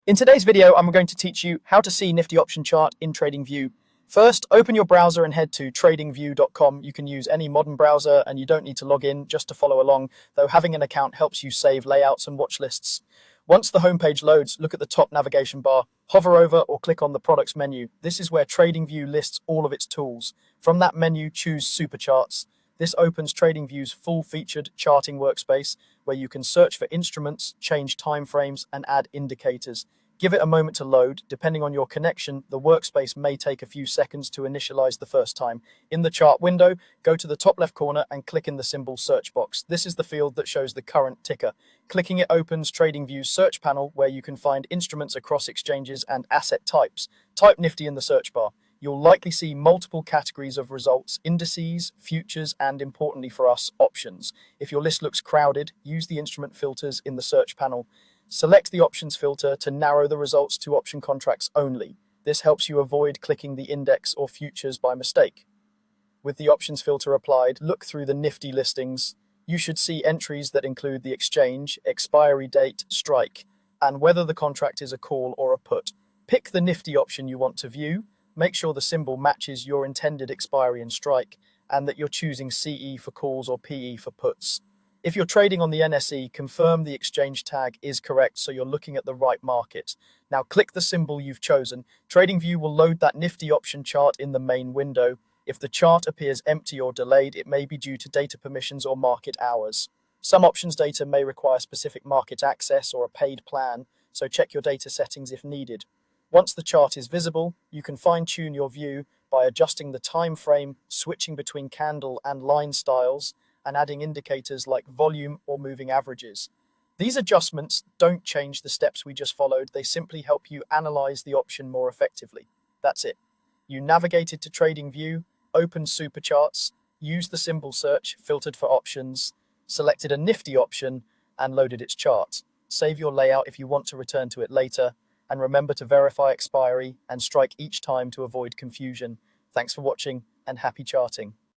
In today's video, I'm going to teach you how to see Nifty option chart in TradingView. First, open your browser and head to tradingview.com. You can use any modern browser and you don't need to log in just to follow along, though having an account helps you save layouts and watch lists. Once the homepage loads, look at the top navigation bar, hover over or click on the products menu. This is where TradingView lists all of its tools. From that menu, choose Super Charts. This opens TradingView's full-featured charting workspace where you can search for instruments, change timeframes, and add indicators. Give it a moment to load. Depending on your connection, the workspace may take a few seconds to initialize the first time. In the chart window, go to the top left corner and click in the symbol search box. This is the field that shows the current ticker. Clicking it opens TradingView's search panel where you can find instruments across exchanges and asset types. Type Nifty in the search bar. You'll likely see multiple categories of results, indices, futures, and importantly for us, options. If your list looks crowded, use the instrument filters in the search panel. Select the options filter to narrow the results to option contracts only. This helps you avoid clicking the index or futures by mistake. With the options filter applied, look through the Nifty listings. You should see entries that include the exchange, expiry date, strike, and whether the contract is a call or a put. Pick the Nifty option you want to view. Make sure the symbol matches your intended expiry and strike, and that you're choosing CE for calls or PE for puts. If you're trading on the NSE, confirm the exchange tag is correct so you're looking at the right market. Now click the symbol you've chosen. TradingView will load that Nifty option chart in the main window. If the chart appears empty or delayed, it may be due to data permissions or market hours. Some options data may require specific market access or a paid plan, so check your data settings if needed. Once the chart is visible, you can fine-tune your view by adjusting the time frame, switching between candle and line styles, and adding indicators like volume or moving averages. These adjustments don't change the steps we just followed, they simply help you analyze the option more effectively. That's it. You navigated to TradingView, opened Super Charts, used the symbol search, filtered for options, selected a Nifty option, and loaded its chart. Save your layout if you want to return to it later, and remember to verify expiry and strike each time to avoid confusion. Thanks for watching and happy charting.